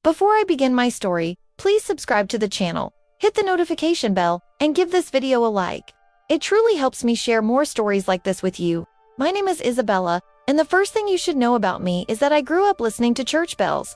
Before I begin my story, please subscribe to the channel, hit the notification bell, and give this video a like. It truly helps me share more stories like this with you. My name is Isabella, and the first thing you should know about me is that I grew up listening to church bells.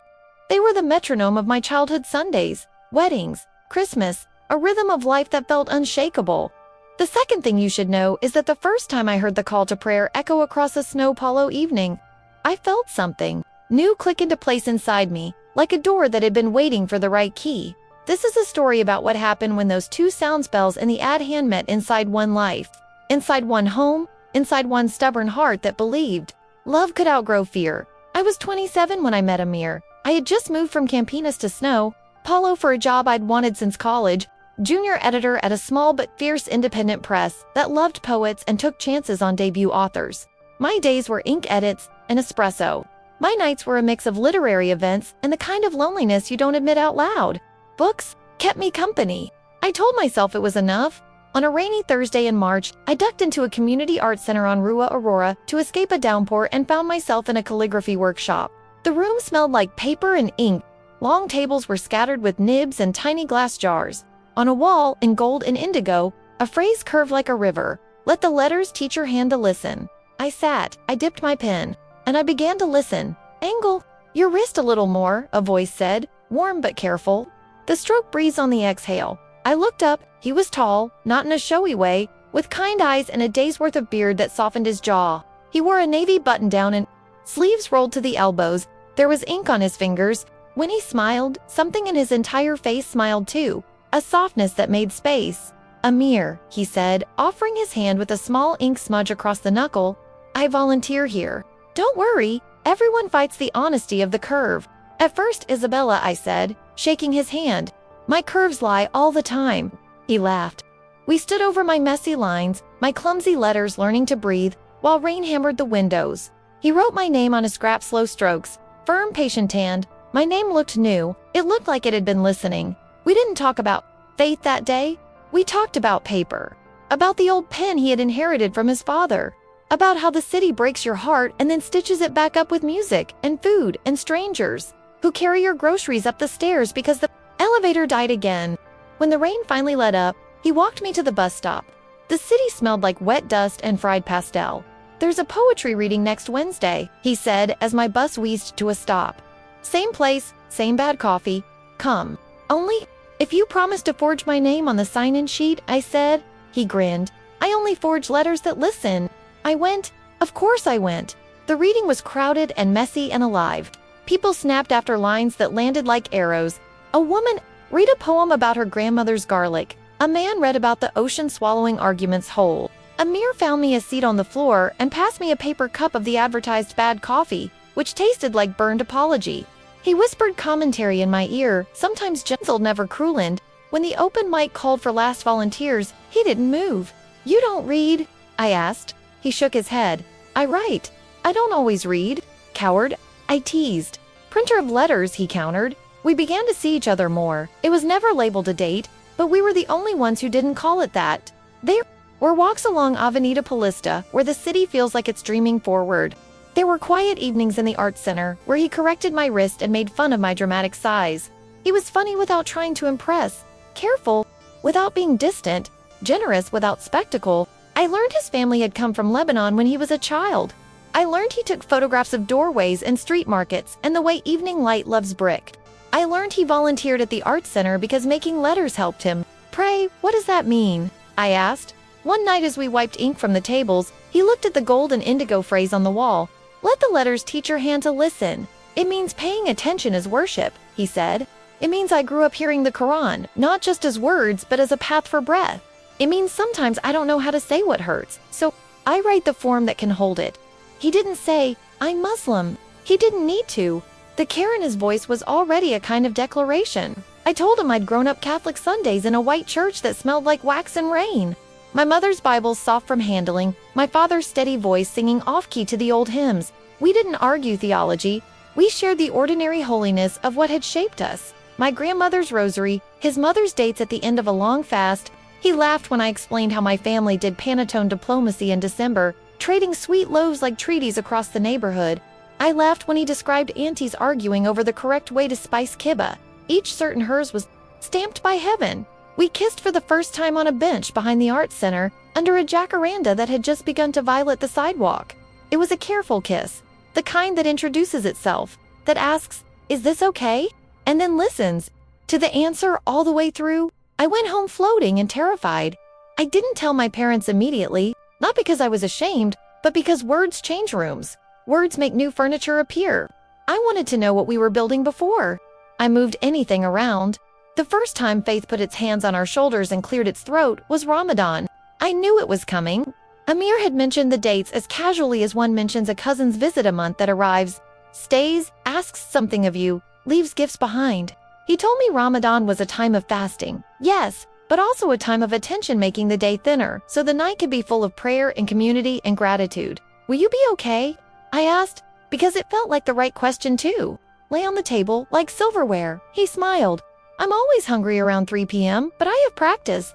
They were the metronome of my childhood Sundays, weddings, Christmas, a rhythm of life that felt unshakable. The second thing you should know is that the first time I heard the call to prayer echo across a snow polo evening, I felt something new click into place inside me, like a door that had been waiting for the right key. This is a story about what happened when those two sound spells in the ad hand met inside one life, inside one home, inside one stubborn heart that believed love could outgrow fear. I was 27 when I met Amir. I had just moved from Campinas to Snow Polo for a job I'd wanted since college, junior editor at a small but fierce independent press that loved poets and took chances on debut authors. My days were ink edits and espresso. My nights were a mix of literary events and the kind of loneliness you don't admit out loud. Books kept me company. I told myself it was enough. On a rainy Thursday in March, I ducked into a community arts center on Rua Aurora to escape a downpour and found myself in a calligraphy workshop. The room smelled like paper and ink. Long tables were scattered with nibs and tiny glass jars. On a wall, in gold and indigo, a phrase curved like a river. Let the letters teach your hand to listen. I sat, I dipped my pen, and I began to listen. Angle your wrist a little more, a voice said, warm but careful. The stroke breathed on the exhale. I looked up. He was tall, not in a showy way, with kind eyes and a day's worth of beard that softened his jaw. He wore a navy button-down and sleeves rolled to the elbows. There was ink on his fingers. When he smiled, something in his entire face smiled too, a softness that made space. Amir, he said, offering his hand with a small ink smudge across the knuckle. I volunteer here. Don't worry, everyone fights the honesty of the curve. At first, Isabella, I said, shaking his hand. My curves lie all the time. He laughed. We stood over my messy lines, my clumsy letters learning to breathe, while rain hammered the windows. He wrote my name on a scrap slow strokes, firm, patient hand. My name looked new. It looked like it had been listening. We didn't talk about faith that day. We talked about paper, about the old pen he had inherited from his father, about how the city breaks your heart and then stitches it back up with music and food and strangers who carry your groceries up the stairs because the elevator died again. When the rain finally let up, he walked me to the bus stop. The city smelled like wet dust and fried pastel. There's a poetry reading next Wednesday, he said as my bus wheezed to a stop. Same place, same bad coffee. Come. Only, if you promise to forge my name on the sign-in sheet, I said. He grinned. I only forge letters that listen. I went. Of course I went. The reading was crowded and messy and alive. People snapped after lines that landed like arrows. A woman read a poem about her grandmother's garlic. A man read about the ocean swallowing arguments whole. Amir found me a seat on the floor and passed me a paper cup of the advertised bad coffee, which tasted like burned apology. He whispered commentary in my ear, sometimes gentle, never cruel. When the open mic called for last volunteers, he didn't move. You don't read? I asked. He shook his head. I write. I don't always read. Coward, I teased. Printer of letters, he countered. We began to see each other more. It was never labeled a date, but we were the only ones who didn't call it that. There were walks along Avenida Paulista where the city feels like it's dreaming forward. There were quiet evenings in the Arts Center where he corrected my wrist and made fun of my dramatic size. He was funny without trying to impress, careful without being distant, generous without spectacle. I learned his family had come from Lebanon when he was a child. I learned he took photographs of doorways and street markets and the way evening light loves brick. I learned he volunteered at the Arts Center because making letters helped him. Pray, what does that mean? I asked. One night as we wiped ink from the tables, he looked at the gold and indigo phrase on the wall. Let the letters teach your hand to listen. It means paying attention is worship, he said. It means I grew up hearing the Quran, not just as words, but as a path for breath. It means sometimes I don't know how to say what hurts, so I write the form that can hold it. He didn't say, I'm Muslim. He didn't need to. The care in his voice was already a kind of declaration. I told him I'd grown up Catholic Sundays in a white church that smelled like wax and rain. My mother's Bible soft from handling, my father's steady voice singing off-key to the old hymns. We didn't argue theology. We shared the ordinary holiness of what had shaped us. My grandmother's rosary, his mother's dates at the end of a long fast. He laughed when I explained how my family did Panettone diplomacy in December, trading sweet loaves like treaties across the neighborhood. I laughed when he described aunties arguing over the correct way to spice kibbeh. Each certain hers was stamped by heaven. We kissed for the first time on a bench behind the Arts Center under a jacaranda that had just begun to violet the sidewalk. It was a careful kiss, the kind that introduces itself, that asks, "Is this okay?" and then listens to the answer all the way through. I went home floating and terrified. I didn't tell my parents immediately, not because I was ashamed, but because words change rooms. Words make new furniture appear. I wanted to know what we were building before I moved anything around. The first time Faith put its hands on our shoulders and cleared its throat was Ramadan. I knew it was coming. Amir had mentioned the dates as casually as one mentions a cousin's visit a month that arrives, stays, asks something of you, leaves gifts behind. He told me Ramadan was a time of fasting, yes, but also a time of attention, making the day thinner so the night could be full of prayer and community and gratitude. "Will you be okay?" I asked, because it felt like the right question too. "Lay on the table like silverware." He smiled. "I'm always hungry around 3 p.m., but I have practice.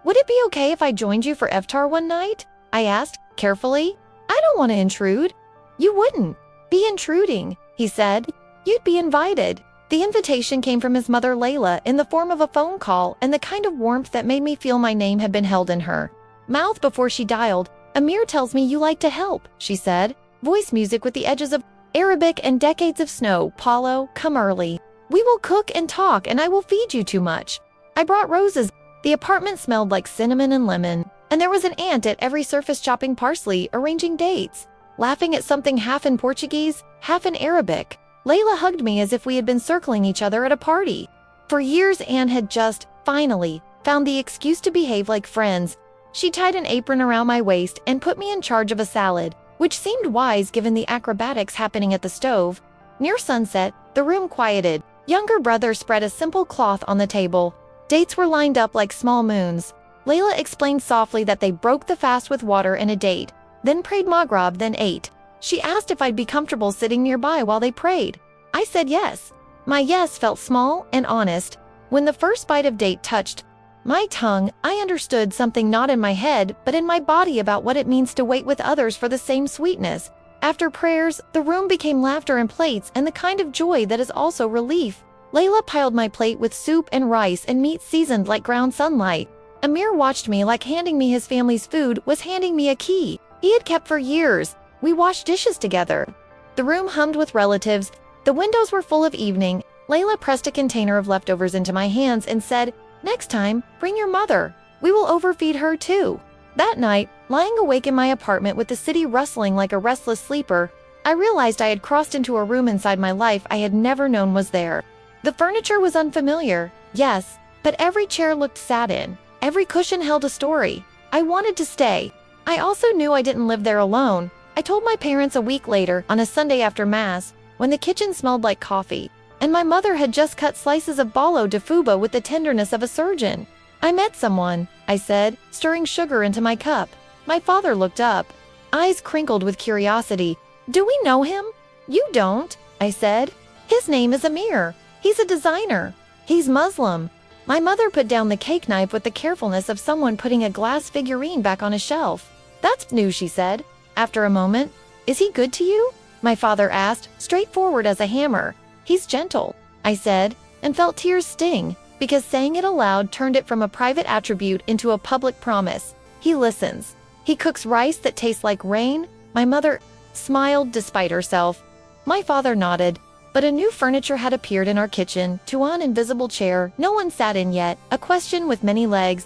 Would it be okay if I joined you for iftar one night?" I asked, carefully. "I don't want to intrude." "You wouldn't be intruding," he said. "You'd be invited." The invitation came from his mother Layla in the form of a phone call and the kind of warmth that made me feel my name had been held in her mouth before she dialed. "Amir tells me you like to help," she said. "Voice music with the edges of Arabic and decades of snow. Paulo, come early. We will cook and talk and I will feed you too much." I brought roses. The apartment smelled like cinnamon and lemon, and there was an aunt at every surface chopping parsley, arranging dates, laughing at something half in Portuguese, half in Arabic. Layla hugged me as if we had been circling each other at a party. For years, Anne had just, finally, found the excuse to behave like friends. She tied an apron around my waist and put me in charge of a salad, which seemed wise given the acrobatics happening at the stove. Near sunset, the room quieted. Younger brother spread a simple cloth on the table. Dates were lined up like small moons. Layla explained softly that they broke the fast with water and a date, then prayed Maghrib, then ate. She asked if I'd be comfortable sitting nearby while they prayed. I said yes. My yes felt small and honest. When the first bite of date touched my tongue, I understood something not in my head, but in my body about what it means to wait with others for the same sweetness. After prayers, the room became laughter and plates and the kind of joy that is also relief. Layla piled my plate with soup and rice and meat seasoned like ground sunlight. Amir watched me like handing me his family's food was handing me a key he had kept for years. We washed dishes together. The room hummed with relatives. The windows were full of evening. Layla pressed a container of leftovers into my hands and said, "Next time, bring your mother. We will overfeed her too." That night, lying awake in my apartment with the city rustling like a restless sleeper, I realized I had crossed into a room inside my life I had never known was there. The furniture was unfamiliar, yes, but every chair looked sat in. Every cushion held a story. I wanted to stay. I also knew I didn't live there alone. I told my parents a week later, on a Sunday after Mass, when the kitchen smelled like coffee, and my mother had just cut slices of bolo de fuba with the tenderness of a surgeon. "I met someone," I said, stirring sugar into my cup. My father looked up, eyes crinkled with curiosity. "Do we know him?" "You don't," I said. "His name is Amir. He's a designer. He's Muslim." My mother put down the cake knife with the carefulness of someone putting a glass figurine back on a shelf. "That's new," she said. After a moment, "Is he good to you?" my father asked, straightforward as a hammer. "He's gentle," I said, and felt tears sting, because saying it aloud turned it from a private attribute into a public promise. "He listens. He cooks rice that tastes like rain." My mother smiled despite herself. My father nodded. But a new furniture had appeared in our kitchen, to an invisible chair no one sat in yet, a question with many legs.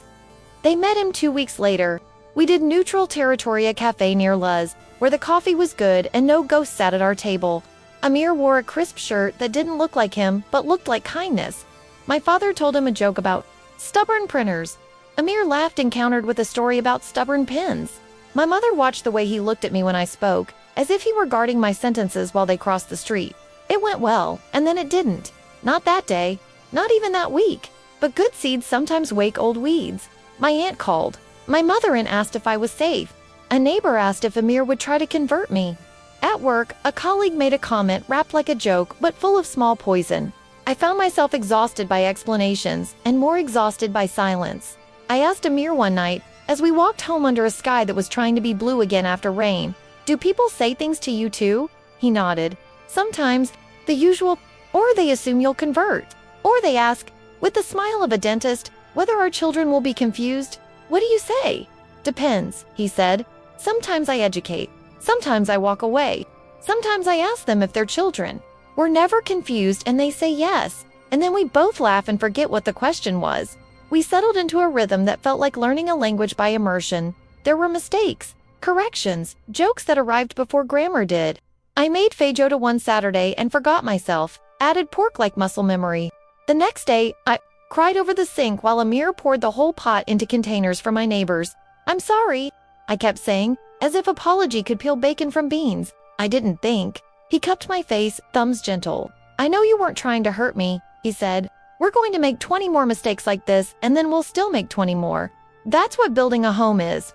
They met him 2 weeks later. We did neutral territory, a cafe near Luz, where the coffee was good and no ghosts sat at our table. Amir wore a crisp shirt that didn't look like him, but looked like kindness. My father told him a joke about stubborn printers. Amir laughed and countered with a story about stubborn pens. My mother watched the way he looked at me when I spoke, as if he were guarding my sentences while they crossed the street. It went well, and then it didn't. Not that day, not even that week. But good seeds sometimes wake old weeds. My aunt called. My mother and asked if I was safe. A neighbor asked if Amir would try to convert me. At work, a colleague made a comment wrapped like a joke, but full of small poison. I found myself exhausted by explanations, and more exhausted by silence. I asked Amir one night, as we walked home under a sky that was trying to be blue again after rain, "Do people say things to you too?" He nodded. Sometimes, the usual, or they assume you'll convert. Or they ask, with the smile of a dentist, whether our children will be confused. What do you say? Depends, he said. Sometimes I educate. Sometimes I walk away. Sometimes I ask them if they're children. We're never confused and they say yes. And then we both laugh and forget what the question was. We settled into a rhythm that felt like learning a language by immersion. There were mistakes, corrections, jokes that arrived before grammar did. I made feijoada one Saturday and forgot myself, added pork like muscle memory. The next day, I cried over the sink while Amir poured the whole pot into containers for my neighbors. I'm sorry, I kept saying, as if apology could peel bacon from beans. I didn't think. He cupped my face, thumbs gentle. I know you weren't trying to hurt me, he said. We're going to make 20 more mistakes like this, and then we'll still make 20 more. That's what building a home is.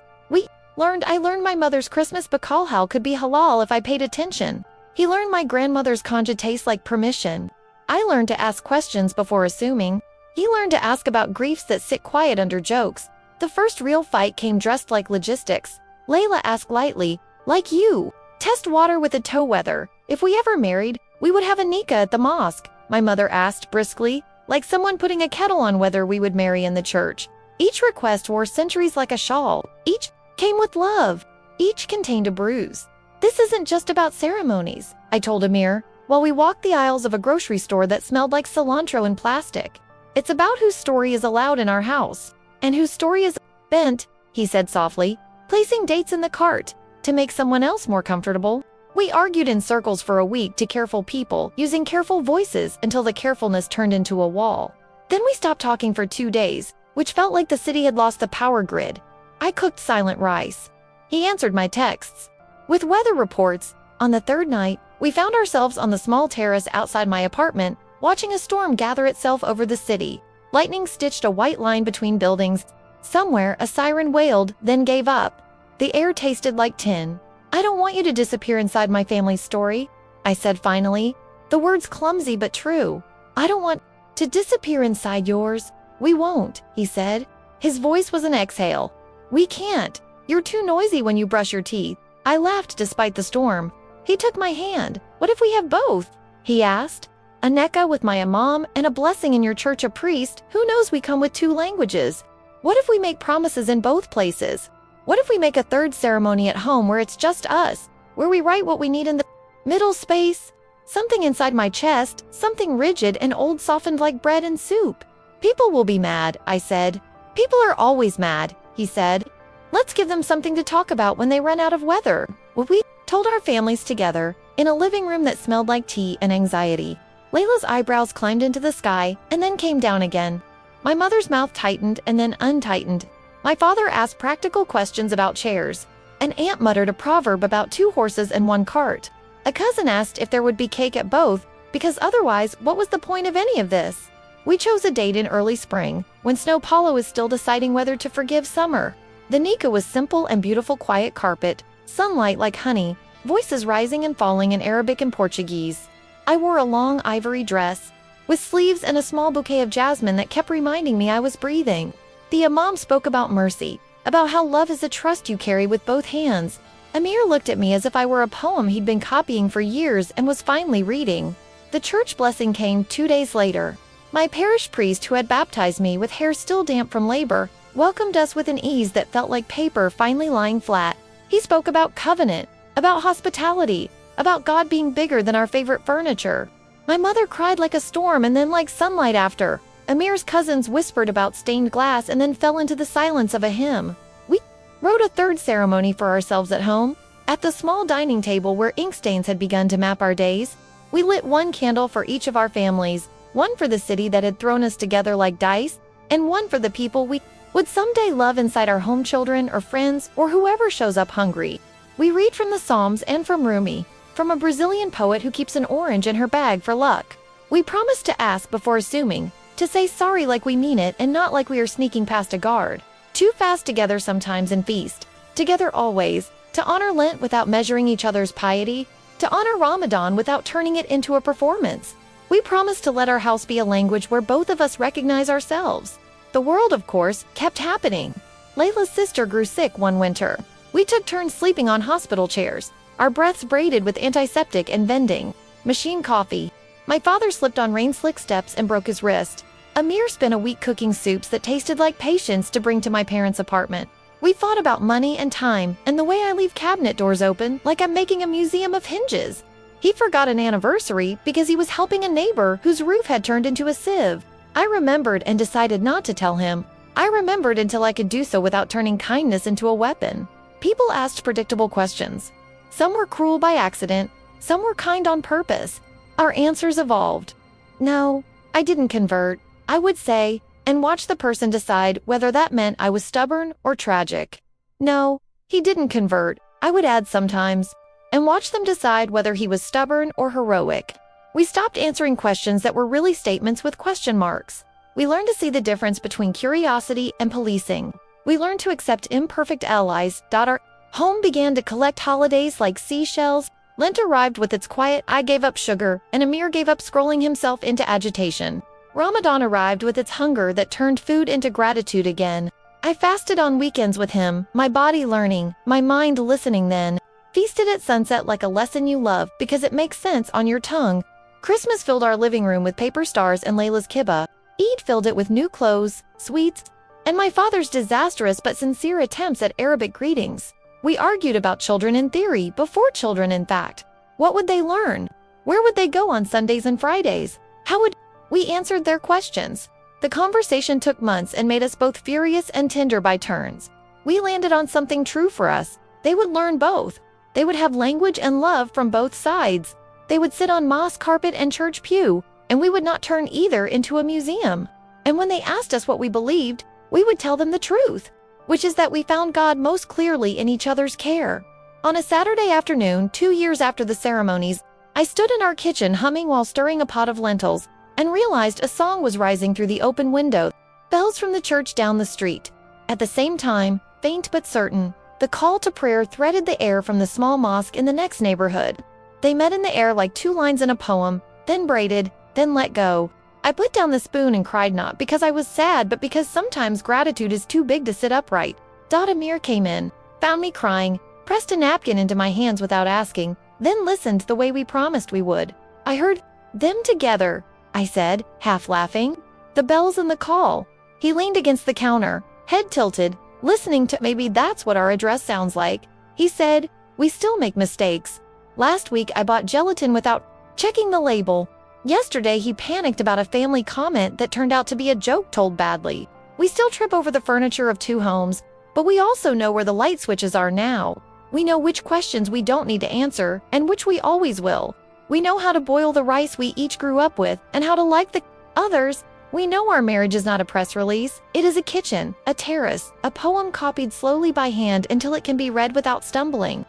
I learned my mother's Christmas bacalhau could be halal if I paid attention. He learned my grandmother's canja tastes like permission. I learned to ask questions before assuming. He learned to ask about griefs that sit quiet under jokes. The first real fight came dressed like logistics. Layla asked lightly, like you, test water with a tow weather. If we ever married, we would have a nikah at the mosque, my mother asked briskly, like someone putting a kettle on whether we would marry in the church. Each request wore centuries like a shawl. Each came with love. Each contained a bruise. This isn't just about ceremonies, I told Amir, while we walked the aisles of a grocery store that smelled like cilantro and plastic. It's about whose story is allowed in our house, and whose story is bent, he said softly, placing dates in the cart to make someone else more comfortable. We argued in circles for a week to careful people, using careful voices until the carefulness turned into a wall. Then we stopped talking for 2 days, which felt like the city had lost the power grid. I cooked silent rice. He answered my texts with weather reports. On the third night, we found ourselves on the small terrace outside my apartment, watching a storm gather itself over the city. Lightning stitched a white line between buildings. Somewhere, a siren wailed, then gave up. The air tasted like tin. I don't want you to disappear inside my family's story, I said finally, the words clumsy but true. I don't want to disappear inside yours. We won't, he said. His voice was an exhale. We can't. You're too noisy when you brush your teeth. I laughed despite the storm. He took my hand. What if we have both? He asked. A nikah with my imam and a blessing in your church a priest. Who knows, we come with 2 languages. What if we make promises in both places? What if we make a third ceremony at home where it's just us, where we write what we need in the middle space? Something inside my chest, something rigid and old softened like bread and soup. People will be mad, I said. People are always mad, he said. Let's give them something to talk about when they run out of weather. We told our families together, in a living room that smelled like tea and anxiety. Layla's eyebrows climbed into the sky and then came down again. My mother's mouth tightened and then untightened. My father asked practical questions about chairs. An aunt muttered a proverb about 2 horses and 1 cart. A cousin asked if there would be cake at both, because otherwise, what was the point of any of this? We chose a date in early spring, when Snow Paulo is still deciding whether to forgive summer. The nikah was simple and beautiful quiet carpet, sunlight like honey, voices rising and falling in Arabic and Portuguese. I wore a long ivory dress, with sleeves and a small bouquet of jasmine that kept reminding me I was breathing. The imam spoke about mercy, about how love is a trust you carry with both hands. Amir looked at me as if I were a poem he'd been copying for years and was finally reading. The church blessing came 2 days later. My parish priest, who had baptized me with hair still damp from labor, welcomed us with an ease that felt like paper finally lying flat. He spoke about covenant, about hospitality, about God being bigger than our favorite furniture. My mother cried like a storm and then like sunlight after. Amir's cousins whispered about stained glass and then fell into the silence of a hymn. We wrote a third ceremony for ourselves at home, at the small dining table where ink stains had begun to map our days. We lit 1 candle for each of our families, 1 for the city that had thrown us together like dice, and 1 for the people we would someday love inside our home, children or friends or whoever shows up hungry. We read from the Psalms and from Rumi, from a Brazilian poet who keeps an orange in her bag for luck. We promised to ask before assuming, to say sorry like we mean it and not like we are sneaking past a guard. To fast together sometimes and feast together always, to honor Lent without measuring each other's piety, to honor Ramadan without turning it into a performance. We promised to let our house be a language where both of us recognize ourselves. The world, of course, kept happening. Layla's sister grew sick one winter. We took turns sleeping on hospital chairs. our breaths braided with antiseptic and vending machine coffee. My father slipped on rain-slick steps and broke his wrist. Amir spent a week cooking soups that tasted like patience to bring to my parents' apartment. We fought about money and time and the way I leave cabinet doors open like I'm making a museum of hinges. He forgot an anniversary because he was helping a neighbor whose roof had turned into a sieve. I remembered and decided not to tell him. I remembered until I could do so without turning kindness into a weapon. People asked predictable questions. Some were cruel by accident, some were kind on purpose. Our answers evolved. No, I didn't convert, I would say, and watch the person decide whether that meant I was stubborn or tragic. No, he didn't convert, I would add sometimes, and watch them decide whether he was stubborn or heroic. We stopped answering questions that were really statements with question marks. We learned to see the difference between curiosity and policing. We learned to accept imperfect allies. Our home began to collect holidays like seashells. Lent arrived with its quiet "I gave up sugar," and Amir gave up scrolling himself into agitation. Ramadan arrived with its hunger that turned food into gratitude again. I fasted on weekends with him, my body learning, my mind listening then. Feasted at sunset like a lesson you love because it makes sense on your tongue. Christmas filled our living room with paper stars and Layla's kibbeh. Eid filled it with new clothes, sweets, and my father's disastrous but sincere attempts at Arabic greetings. We argued about children in theory before children in fact. What would they learn? Where would they go on Sundays and Fridays? How would we answer their questions? The conversation took months and made us both furious and tender by turns. We landed on something true for us. They would learn both. They would have language and love from both sides. They would sit on mosque carpet and church pew, and we would not turn either into a museum. And when they asked us what we believed, we would tell them the truth, which is that we found God most clearly in each other's care. On a Saturday afternoon, 2 years after the ceremonies, I stood in our kitchen humming while stirring a pot of lentils, and realized a song was rising through the open window, bells from the church down the street. At the same time, faint but certain, the call to prayer threaded the air from the small mosque in the next neighborhood. They met in the air like two lines in a poem, then braided, then let go. I put down the spoon and cried not because I was sad but because sometimes gratitude is too big to sit upright. Amir came in, found me crying, pressed a napkin into my hands without asking, then listened the way we promised we would. I heard them together, I said, half laughing. The bells and the call. He leaned against the counter, head tilted, listening to maybe that's what our address sounds like. He said, we still make mistakes. Last week I bought gelatin without checking the label. Yesterday he panicked about a family comment that turned out to be a joke told badly. We still trip over the furniture of two homes, but we also know where the light switches are now. We know which questions we don't need to answer and which we always will. We know how to boil the rice we each grew up with and how to like the others. We know our marriage is not a press release. It is a kitchen, a terrace, a poem copied slowly by hand until it can be read without stumbling.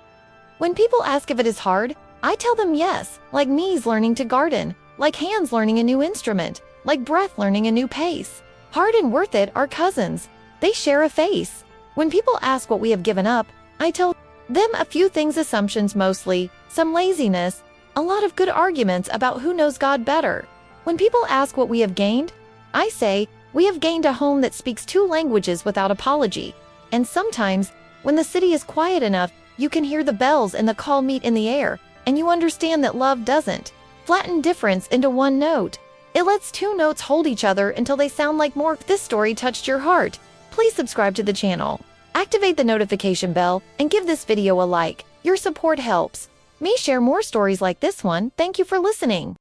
When people ask if it is hard, I tell them yes, like knees learning to garden, like hands learning a new instrument, like breath learning a new pace. Hard and worth it are cousins. They share a face. When people ask what we have given up, I tell them a few things, assumptions mostly, some laziness, a lot of good arguments about who knows God better. When people ask what we have gained, I say, we have gained a home that speaks two languages without apology. And sometimes, when the city is quiet enough, you can hear the bells and the call meet in the air, and you understand that love doesn't flatten difference into one note. It lets two notes hold each other until they sound like more. If this story touched your heart, please subscribe to the channel, activate the notification bell, and give this video a like. Your support helps me share more stories like this one. Thank you for listening.